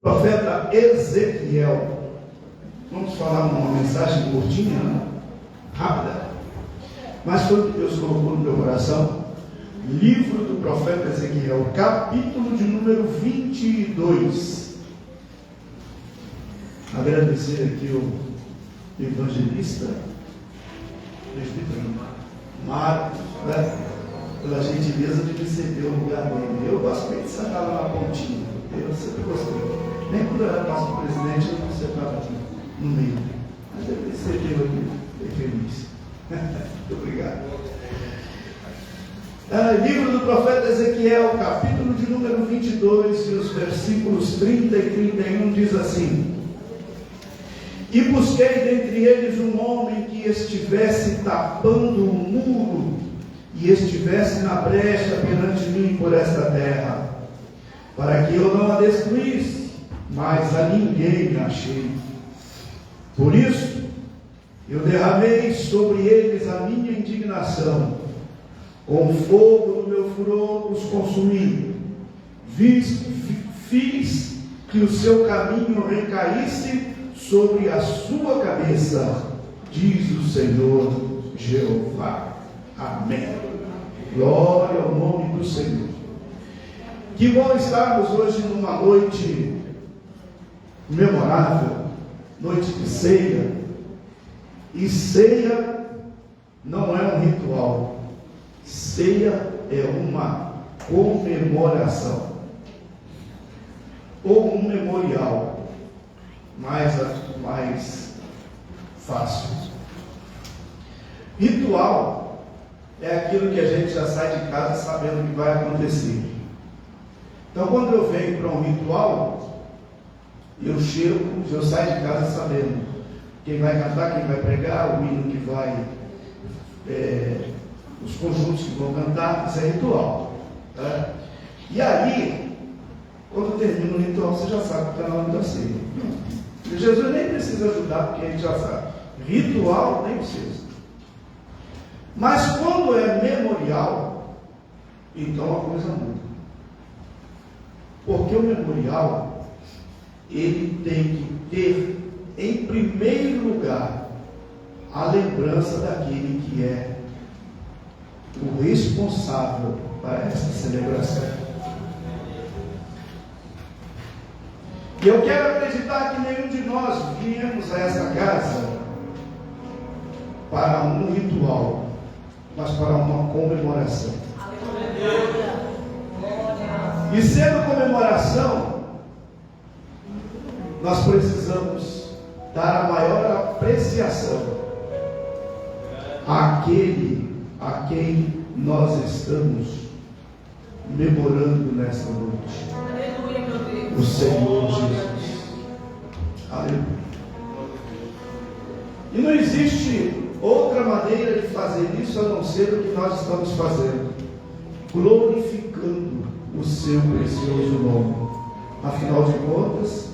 Profeta Ezequiel. Vamos falar uma mensagem curtinha, né? Rápida, mas foi o que Deus colocou no meu coração. Livro do profeta Ezequiel, capítulo de número 22. Agradecer aqui o evangelista, presbítero Marcos, né, pela gentileza de me ceder o lugar dele. Eu gosto bem de sentar lá na pontinha, eu sempre gostei. Nem quando eu era nosso presidente, eu não sentava aqui no meio. Mas ele me cedeu aqui, fiquei feliz. Muito obrigado. Livro do profeta Ezequiel, capítulo de número 22, e os versículos 30 e 31 diz assim: E busquei dentre eles um homem que estivesse tapando o muro e estivesse na brecha perante mim por esta terra, para que eu não a destruísse, mas a ninguém achei. Por isso, eu derramei sobre eles a minha indignação, com fogo do meu furor os consumi, fiz que o seu caminho recaísse sobre a sua cabeça, diz o Senhor Jeová. Amém. Glória ao nome do Senhor. Que bom estarmos hoje numa noite memorável, noite de ceia. E ceia não é um ritual, ceia é uma comemoração, ou um memorial, mais fácil. Ritual é aquilo que a gente já sai de casa sabendo que vai acontecer. Então, quando eu venho para um ritual, eu chego, eu saio de casa sabendo quem vai cantar, quem vai pregar, o hino que vai, os conjuntos que vão cantar. Isso é ritual, tá? E aí, quando termina o ritual, você já sabe que está na hora da ceia. Jesus nem precisa ajudar, porque a gente já sabe. Ritual nem precisa. Mas quando é memorial, então a coisa muda. Porque o memorial, ele tem que ter, em primeiro lugar, a lembrança daquele que é o responsável para essa celebração. E eu quero acreditar que nenhum de nós viemos a essa casa para um ritual, mas para uma comemoração. E sendo comemoração, nós precisamos dar a maior apreciação àquele a quem nós estamos memorando nesta noite. Aleluia, meu Deus. O Senhor Jesus. Aleluia. E não existe outra maneira de fazer isso a não ser o que nós estamos fazendo, glorificando o seu precioso nome. Afinal de contas,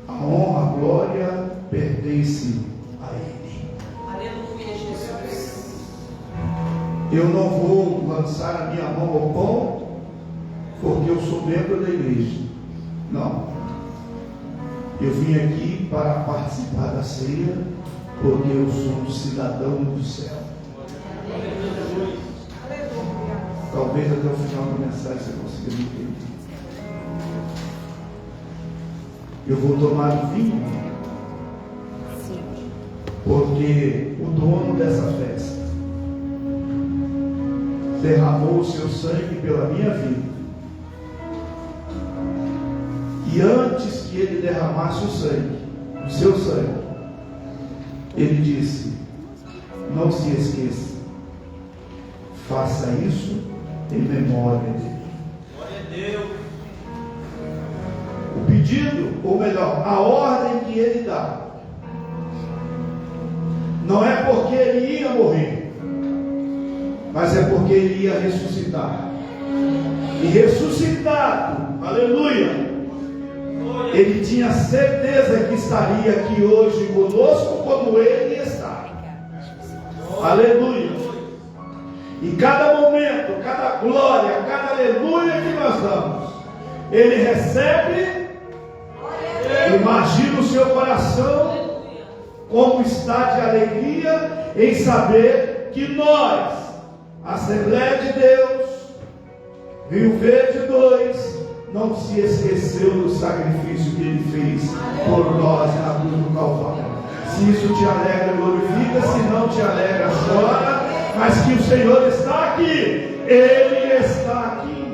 a honra, a glória pertence a Ele. Aleluia, Jesus. Eu não vou lançar a minha mão ao pão porque eu sou membro da igreja. Não. Eu vim aqui para participar da ceia porque eu sou um cidadão do céu. Aleluia. Talvez até o final da mensagem você consiga entender. Eu vou tomar o vinho porque o dono dessa festa derramou o seu sangue pela minha vida. E antes que ele derramasse o sangue, o seu sangue, ele disse: não se esqueça, faça isso em memória dele. Glória a Deus. O pedido, ou melhor, a ordem que ele dá, não é porque ele ia morrer, mas é porque ele ia ressuscitar. E ressuscitado, aleluia, ele tinha certeza que estaria aqui hoje conosco como ele está. Aleluia. E cada momento, cada glória, cada aleluia que nós damos, ele recebe Imagina o seu coração como está de alegria em saber que nós, Assembleia de Deus, Rio Verde 2, não se esqueceu do sacrifício que Ele fez por nós na cruz do Calvário. Se isso te alegra, glorifica. Se não te alegra, chora. Mas que o Senhor está aqui. Ele está aqui.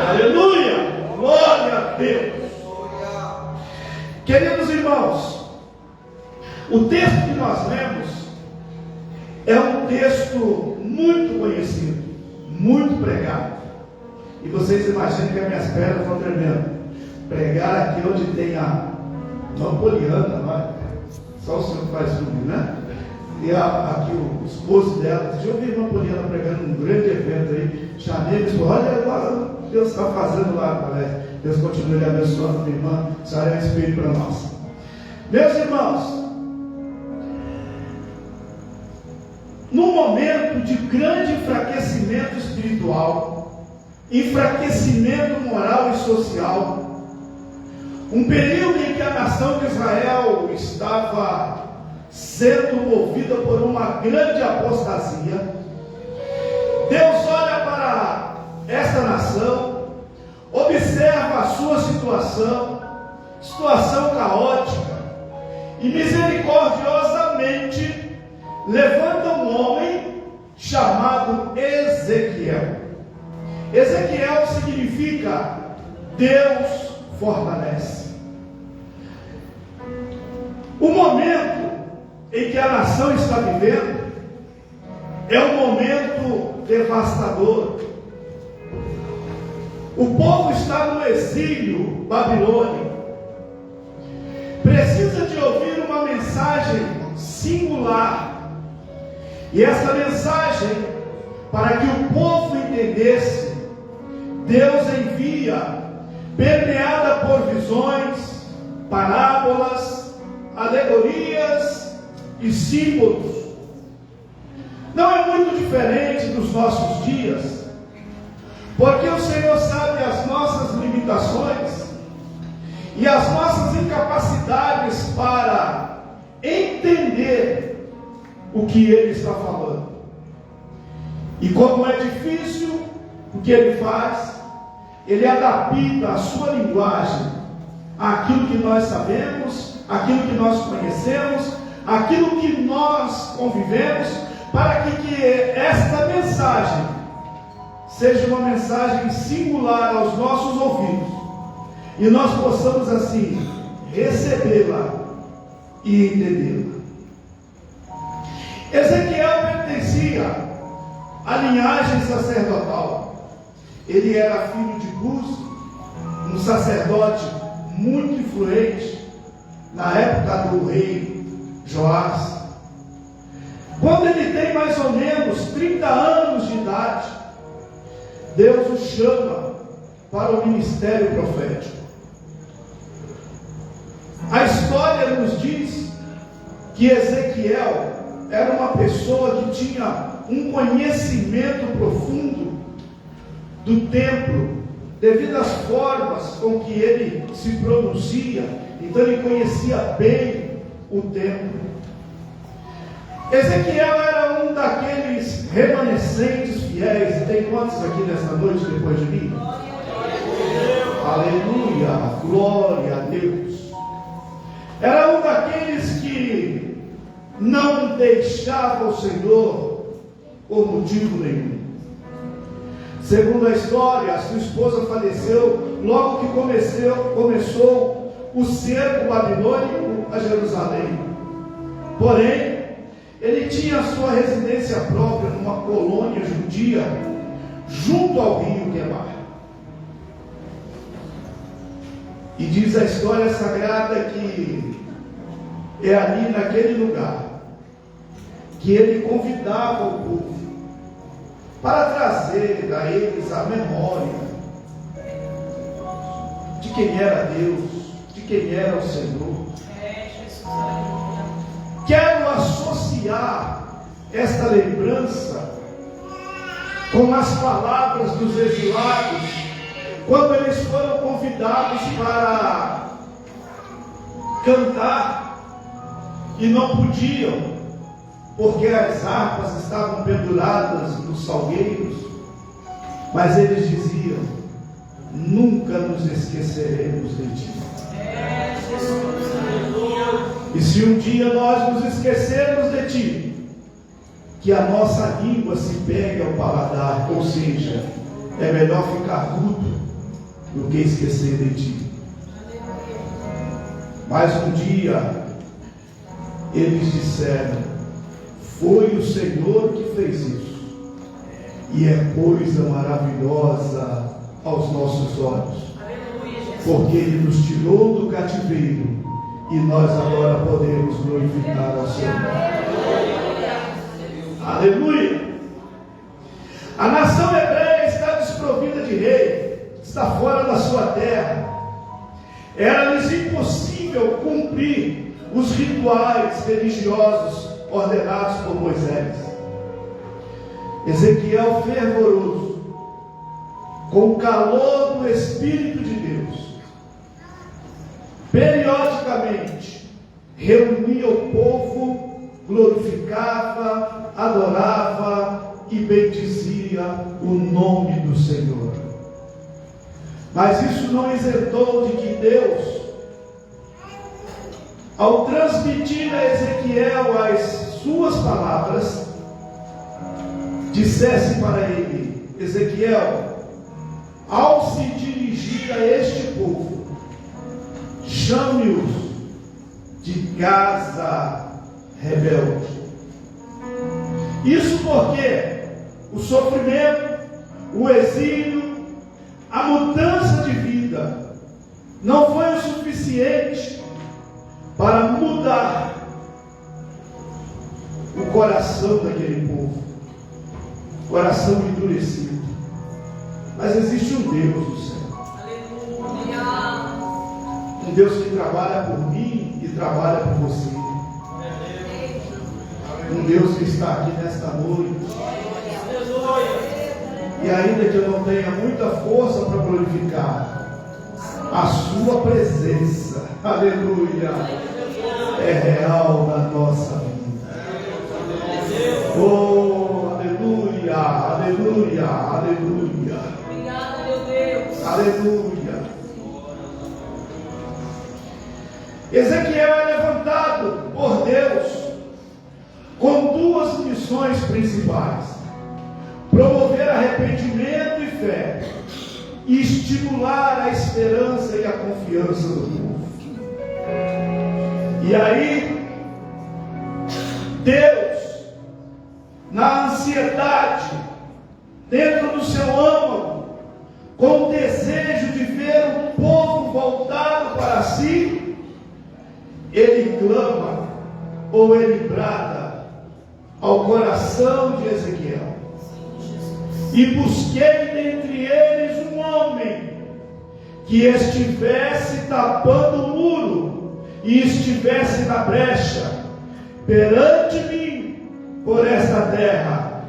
Aleluia! Glória a Deus! Queridos irmãos, o texto que nós lemos é um texto muito conhecido, muito pregado. E vocês imaginam que as minhas pernas estão tremendo. Pregar aqui onde tem a Poliana, não é? Só o senhor faz tudo, né? E aqui o esposo dela, eu vi a irmã Poliana pregando um grande evento aí, chamei ele e disse: olha lá, Deus está fazendo lá, palestra. Deus continue lhe abençoando, minha irmã, isso é um espírito para nós. Meus irmãos, num momento de grande enfraquecimento espiritual, enfraquecimento moral e social, um período em que a nação de Israel estava sendo movida por uma grande apostasia, Deus olha para esta nação, observa a sua situação caótica, e misericordiosamente levanta um homem chamado Ezequiel. Ezequiel significa Deus fortalece. O momento em que a nação está vivendo é um momento devastador. O povo está no exílio babilônico, precisa de ouvir uma mensagem singular, e essa mensagem, para que o povo entendesse, Deus envia, permeada por visões, parábolas, alegorias e símbolos. Não é muito diferente dos nossos dias, porque o Senhor sabe as nossas limitações e as nossas incapacidades para entender o que Ele está falando. E como é difícil o que Ele faz, Ele adapta a sua linguagem àquilo que nós sabemos, àquilo que nós conhecemos, àquilo que nós convivemos, para que esta mensagem seja uma mensagem singular aos nossos ouvidos, e nós possamos assim recebê-la e entendê-la. Ezequiel pertencia à linhagem sacerdotal. Ele era filho de Buzi, um sacerdote muito influente na época do rei Joás. Quando ele tem mais ou menos 30 anos de idade, Deus o chama para o ministério profético. A história nos diz que Ezequiel era uma pessoa que tinha um conhecimento profundo do templo, devido às formas com que ele se pronuncia. Então ele conhecia bem o templo. Ezequiel era um daqueles remanescentes fiéis. E tem quantos aqui nesta noite depois de mim? Aleluia, glória a Deus. Era um daqueles que não deixava o Senhor por motivo nenhum. Segundo a história, a sua esposa faleceu logo que começou o cerco babilônico a Jerusalém. Porém, ele tinha a sua residência própria numa colônia judia junto ao rio Quebar. E diz a história sagrada que é ali naquele lugar que ele convidava o povo para trazer a eles a memória de quem era Deus, de quem era o Senhor. Quero associar esta lembrança com as palavras dos exilados, quando eles foram convidados para cantar e não podiam, porque as harpas estavam penduradas nos salgueiros, mas eles diziam: nunca nos esqueceremos de ti. E se um dia nós nos esquecermos de ti, que a nossa língua se pegue ao paladar, ou seja, é melhor ficar mudo do que esquecer de ti. Mas um dia eles disseram: foi o Senhor que fez isso, e é coisa maravilhosa aos nossos olhos, porque Ele nos tirou do cativeiro e nós agora podemos glorificar ao Senhor. Aleluia! A nação hebreia está desprovida de rei, está fora da sua terra. Era-lhes impossível cumprir os rituais religiosos ordenados por Moisés. Ezequiel, fervoroso, com o calor do Espírito de Deus, periodicamente reunia o povo, glorificava, adorava e bendizia o nome do Senhor. Mas isso não isentou de que Deus, ao transmitir a Ezequiel as suas palavras, dissesse para ele: Ezequiel, ao se dirigir a este povo, chame-os de casa rebelde. Isso porque o sofrimento, o exílio, a mudança de vida não foi o suficiente para mudar o coração daquele povo, coração endurecido. Mas existe um Deus do céu, um Deus que trabalha por mim e trabalha por você, um Deus que está aqui nesta noite. E ainda que eu não tenha muita força para glorificar, a sua presença, aleluia, é real na nossa vida. Oh, aleluia, aleluia, aleluia. Obrigada, meu Deus. Aleluia. Ezequiel é levantado por Deus com duas missões principais: promover arrependimento e fé, e estimular a esperança e a confiança do povo. E aí, Deus, na ansiedade, dentro do seu âmago, com o desejo de ver o povo voltado para si, ele clama, ou ele brada ao coração de Ezequiel: e busquei dentre eles um homem que estivesse tapando o muro e estivesse na brecha perante mim por esta terra,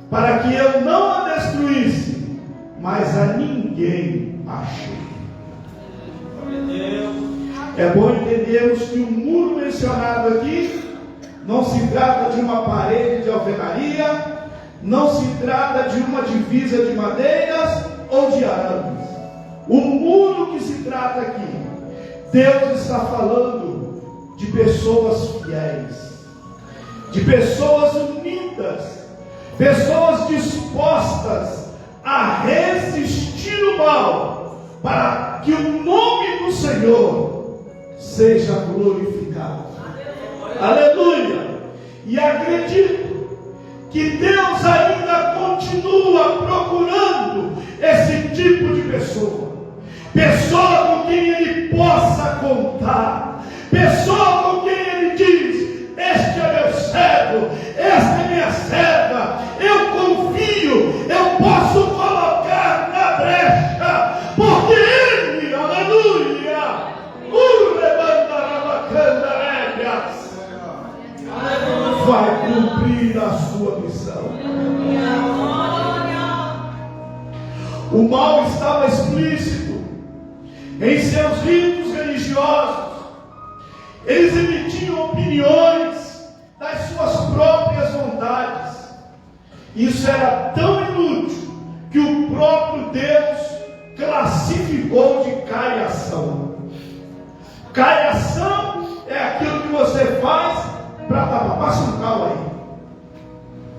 para que eu não a destruísse, mas a ninguém achei. É bom entendermos que o muro mencionado aqui não se trata de uma parede de alvenaria, não se trata de uma divisa de madeiras ou de arames. O muro que se trata aqui, Deus está falando de pessoas fiéis, de pessoas unidas, pessoas dispostas a resistir o mal, para que o nome do Senhor seja glorificado. Aleluia! E acredito que Deus ainda continua procurando esse tipo de pessoa, pessoa com quem Ele possa contar, pessoa com quem Ele diz: este é meu servo, esta é minha serva, eu confio, eu posso colocar na brecha, porque Ele, aleluia, vai cumprir a sua missão. O mal estava explícito em seus ritos religiosos, Eles emitiam opiniões das suas próprias vontades. Isso era tão inútil que o próprio Deus classificou de caiação. Caiação é aquilo que você faz para tapar. Passa um cal aí.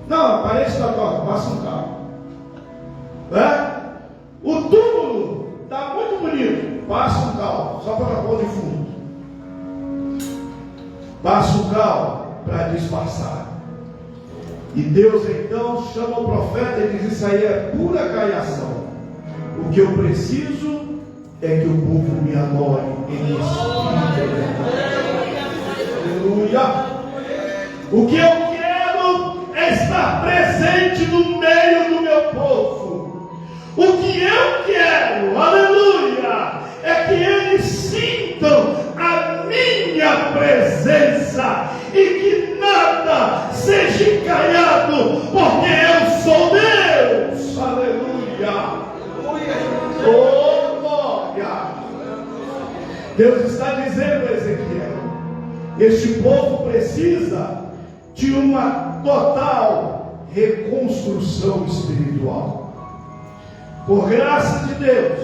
Não, a parede está torta, passa um cal. O túmulo está muito bonito, passa um cal, só para pôr de fundo. Passa um cal para disfarçar. E Deus então chama o profeta e diz: isso aí é pura caiação. O que eu preciso é que o povo me adore em espírito. Aleluia. O que eu quero é estar presente no meio do meu povo. O que eu quero, aleluia, é que eles sintam a minha presença e que nada seja encalhado, porque eu sou Deus. Aleluia. Oh, glória. Deus está dizendo a Ezequiel: este povo precisa de uma total reconstrução espiritual. Por graça de Deus,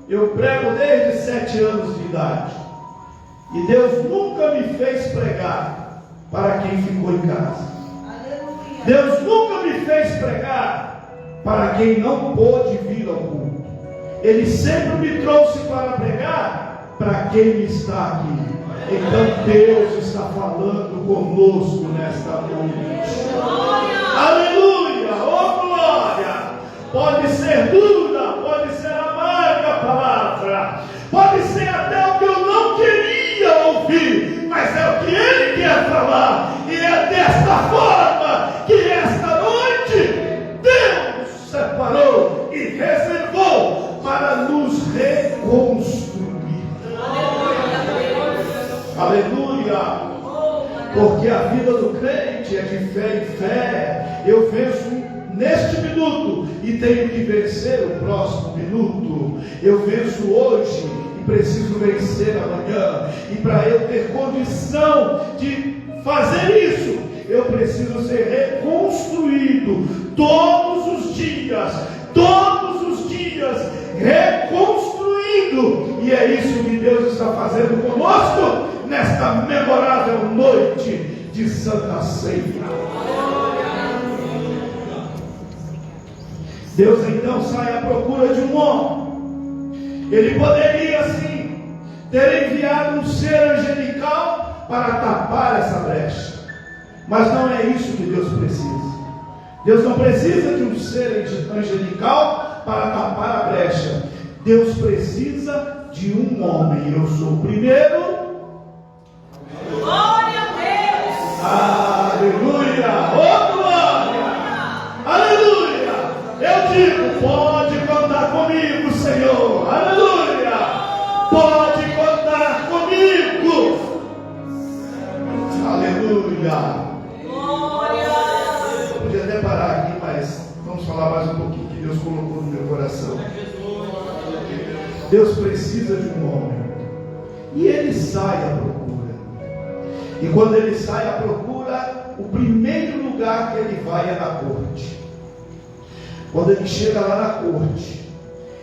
eu prego desde 7 anos de idade. E Deus nunca me fez pregar para quem ficou em casa. Aleluia. Deus nunca me fez pregar para quem não pôde vir ao culto. Ele sempre me trouxe para pregar para quem está aqui. Então Deus está falando conosco nesta noite. Aleluia! Oh glória! Pode ser dura, pode ser amarga a palavra, pode ser até o que eu não queria ouvir, mas é o que Ele quer falar. E é desta forma que esta noite Deus separou e reservou para nos reconstruir. Aleluia! Porque a vida do crente é de fé em fé. Eu venço neste minuto e tenho que vencer o próximo minuto. Eu venço hoje e preciso vencer amanhã. E para eu ter condição de fazer isso, eu preciso ser reconstruído todos os dias. Todos os dias reconstruído. E é isso que Deus está fazendo conosco nesta memorável noite de Santa Ceia. Deus então sai à procura de um homem. Ele poderia sim ter enviado um ser angelical para tapar essa brecha, mas não é isso que Deus precisa. Deus não precisa de um ser angelical para tapar a brecha. Deus precisa de um homem. Eu sou o primeiro. Glória a Deus. Aleluia. Oh glória. Aleluia. Eu digo: pode contar comigo, Senhor. Aleluia. Pode contar comigo. Aleluia. Eu podia até parar aqui, mas vamos falar mais um pouquinho que Deus colocou no meu coração. Deus precisa de um homem. E ele sai à procura. E quando ele sai à procura, o primeiro lugar que ele vai é na corte. Quando ele chega lá na corte,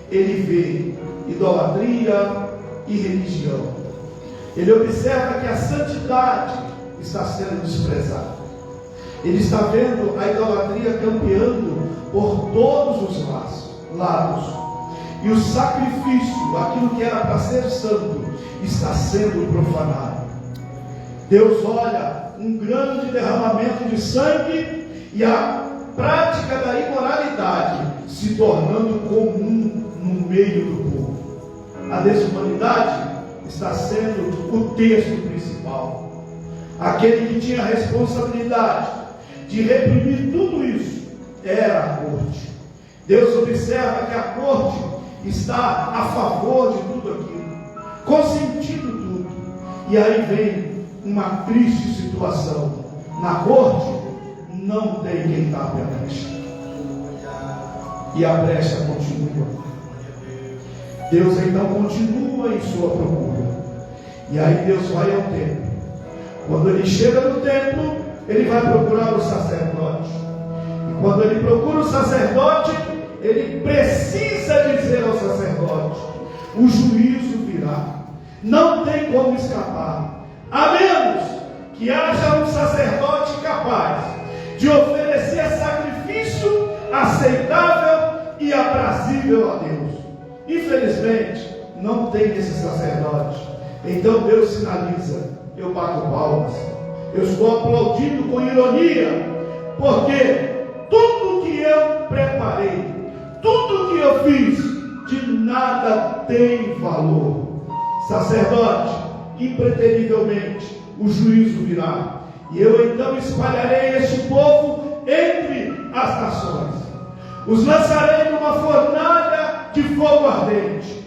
ele vê idolatria e religião. Ele observa que a santidade está sendo desprezada. Ele está vendo a idolatria campeando por todos os lados. E o sacrifício, aquilo que era para ser santo, está sendo profanado. Deus olha um grande derramamento de sangue e a prática da imoralidade se tornando comum no meio do povo. A desumanidade está sendo o texto principal. Aquele que tinha a responsabilidade de reprimir tudo isso era a corte. Deus observa que a corte está a favor de tudo aquilo, consentindo tudo. E aí vem uma triste situação. Na corte não tem quem tape a brecha. E a brecha continua. Deus então continua em sua procura. E aí Deus vai ao templo. Quando ele chega no templo, ele vai procurar o sacerdote. E quando ele procura o sacerdote, ele precisa dizer ao sacerdote: o juízo virá. Não tem como escapar, a menos que haja um sacerdote capaz de oferecer sacrifício aceitável e aprazível a Deus. Infelizmente, não tem esse sacerdote. Então Deus sinaliza: eu bato palmas, eu estou aplaudindo com ironia, porque tudo que eu preparei, tudo que eu fiz, de nada tem valor. Sacerdote, impreterivelmente o juízo virá, e eu então espalharei este povo entre as nações, os lançarei numa fornalha de fogo ardente,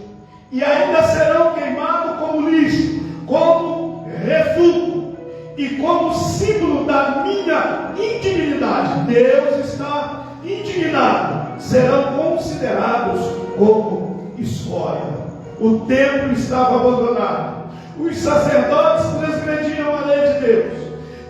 e ainda serão queimados como lixo, como refúgio e como símbolo da minha indignidade. Deus está indignado, serão considerados como escória. O templo estava abandonado, os sacerdotes transgrediam a lei de Deus,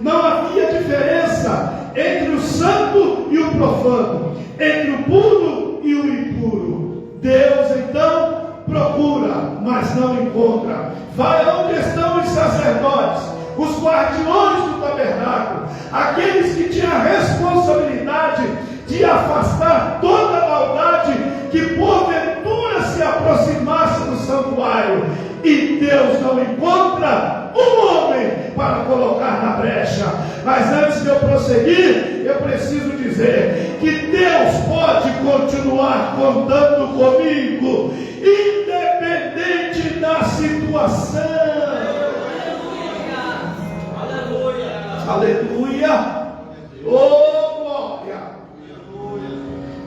não havia diferença entre o santo e o profano, entre o puro e o impuro. Deus então procura, mas não encontra. Vai onde estão os sacerdotes, os guardiões do tabernáculo, aqueles que tinham a responsabilidade de afastar toda a maldade que porventura se aproximasse do santuário. E Deus não encontra um homem para colocar na brecha. Mas antes de eu prosseguir, eu preciso dizer que Deus pode continuar contando comigo, independente da situação. Aleluia! Aleluia! Oh, glória!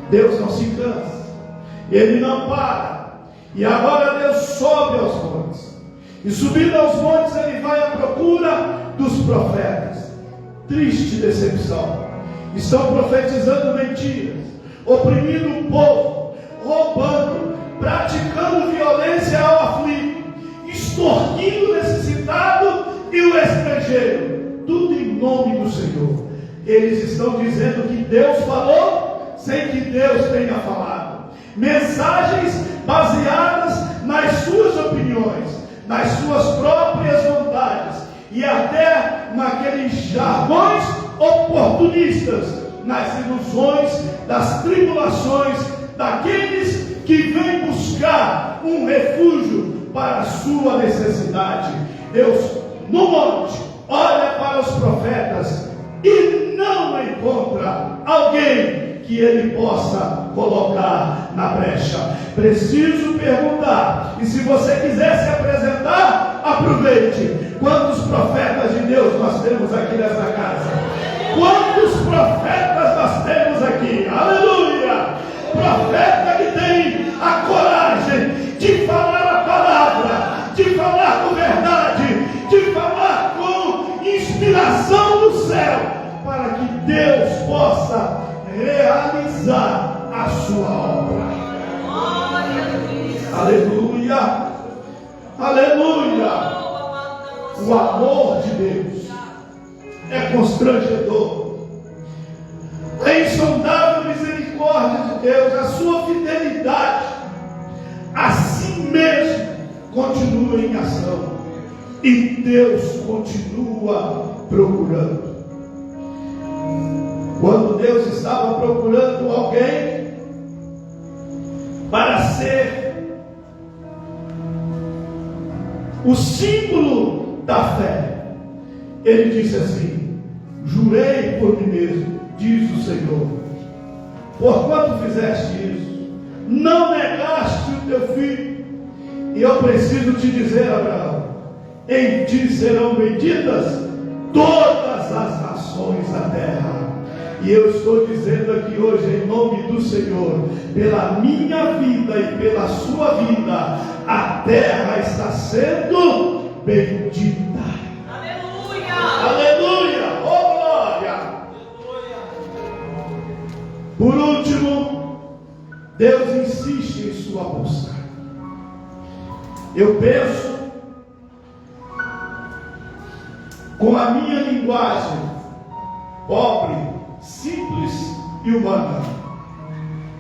Deus não se cansa, Ele não para. E agora Deus sobe aos montes, e subindo aos montes Ele vai à procura dos profetas. Triste decepção. Estão profetizando mentiras, oprimindo o povo, roubando, praticando violência ao aflito, extorquindo o necessitado e o estrangeiro, tudo em nome do Senhor. Eles estão dizendo que Deus falou sem que Deus tenha falado. Mensagens baseadas nas suas opiniões, nas suas próprias vontades e até naqueles jargões oportunistas, nas ilusões das tribulações daqueles que vêm buscar um refúgio para a sua necessidade. Deus no monte olha para os profetas e não encontra alguém que Ele possa colocar na brecha. Preciso perguntar, e se você quiser se apresentar, aproveite. Quantos profetas de Deus nós temos aqui nessa casa? Quantos profetas nós temos aqui? Aleluia! Profeta que tem a coragem de falar a palavra, de falar com verdade, de falar com inspiração do céu, para que Deus possa realizar a sua obra. Aleluia, aleluia. O amor de Deus é constrangedor. A insondável misericórdia de Deus, a sua fidelidade a si mesmo continua em ação, e Deus continua procurando. Quando Deus estava procurando alguém para ser o símbolo da fé, Ele disse assim: jurei por mim mesmo, diz o Senhor, porquanto fizeste isso, não negaste o teu filho. E eu preciso te dizer, Abraão, em ti serão benditas todas as nações da terra. E eu estou dizendo aqui hoje, em nome do Senhor, pela minha vida e pela sua vida, a terra está sendo bendita. Aleluia! Aleluia! Oh, glória! Aleluia! Por último, Deus insiste em sua busca. Eu penso com a minha linguagem pobre, simples e humana,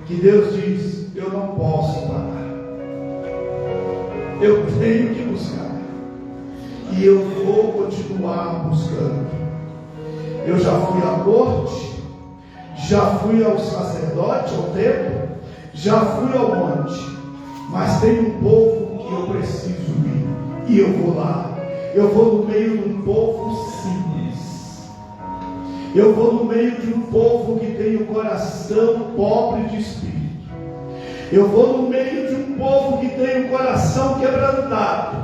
que Deus diz: eu não posso parar, eu tenho que buscar, e eu vou continuar buscando. Eu já fui à corte, já fui ao sacerdote, ao templo, já fui ao monte, mas tem um povo que eu preciso ir, e eu vou lá. Eu vou no meio de um povo simples, eu vou no meio de um povo que tem o coração pobre de espírito, eu vou no meio de um povo que tem o coração quebrantado,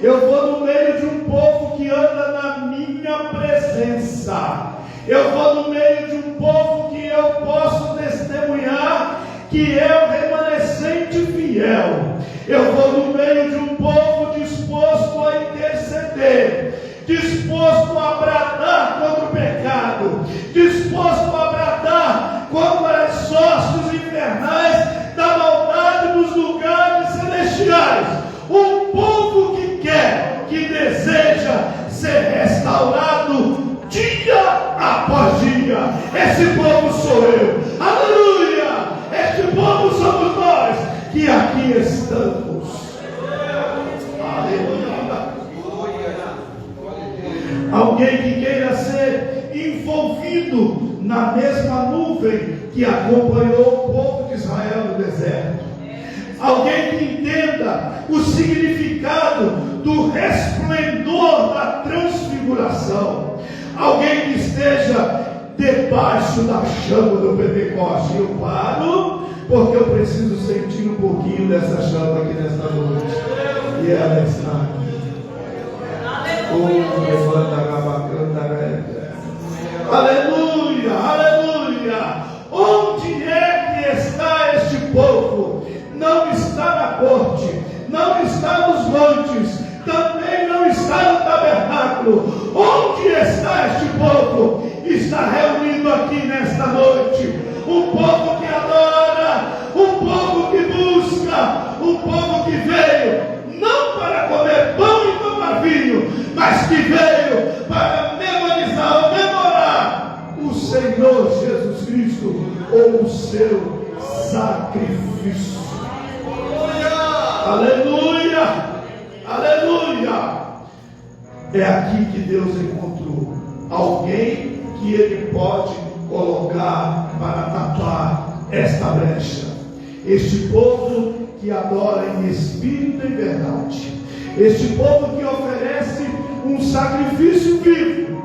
eu vou no meio de um povo que anda na minha presença, eu vou no meio de um povo que eu posso testemunhar que é o remanescente fiel. Eu vou no meio de um povo disposto a interceder, disposto a bradar contra o pecado, disposto a bradar contra as sócios infernais da maldade dos lugares celestiais. Um povo que quer, que deseja ser restaurado dia após dia. Esse povo sou eu. Aleluia! Este povo somos nós que aqui estamos. Aleluia! Alguém que queira ser envolvido na mesma nuvem que acompanhou o povo de Israel no deserto. Alguém que entenda o significado do resplendor da transfiguração. Alguém que esteja debaixo da chama do Pentecoste. Eu paro porque eu preciso sentir um pouquinho dessa chama aqui nesta noite. E ela está aqui. Aleluia, aleluia. Onde é que está este povo? Não está na corte, não está nos montes, também não está no tabernáculo. Onde está este povo? Está reunido aqui nesta noite. Um povo que adora, um povo que busca, um povo que veio não para comer pão e tomar vinho, mas que veio para memorar o Senhor Jesus Cristo ou o seu sacrifício. Aleluia, aleluia. É aqui que Deus encontrou alguém que Ele pode colocar para tapar esta brecha. Este povo que adora em espírito e verdade. Este povo que oferece um sacrifício vivo.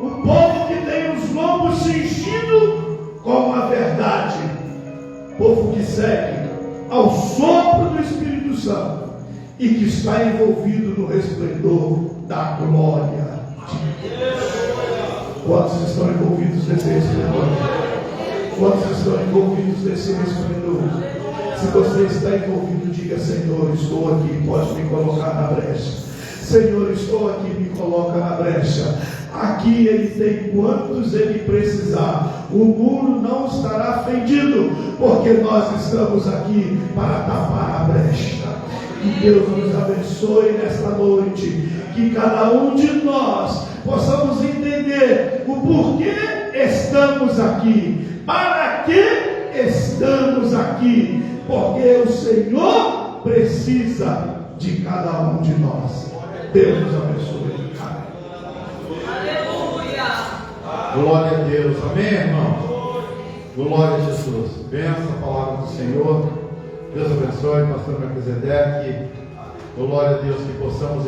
O povo que tem os lombos cingidos com a verdade. Povo que segue ao sopro do Espírito Santo e que está envolvido no resplendor da glória de Deus. Quantos estão envolvidos nesse resplendor? Quantos estão envolvidos nesse resplendor? Se você está envolvido, diga: Senhor, estou aqui, pode me colocar na brecha. Senhor, estou aqui, me coloca na brecha. Aqui Ele tem quantos Ele precisar. O muro não estará fendido, porque nós estamos aqui para tapar a brecha. Que Deus nos abençoe nesta noite. Que cada um de nós possamos entender o porquê estamos aqui. Para que estamos aqui? Porque o Senhor precisa de cada um de nós. Deus nos abençoe. Aleluia. Glória a Deus. Amém, irmão? Glória a Jesus. Benção a palavra do Senhor. Deus abençoe, pastor Melquisedeque. Glória a Deus, que possamos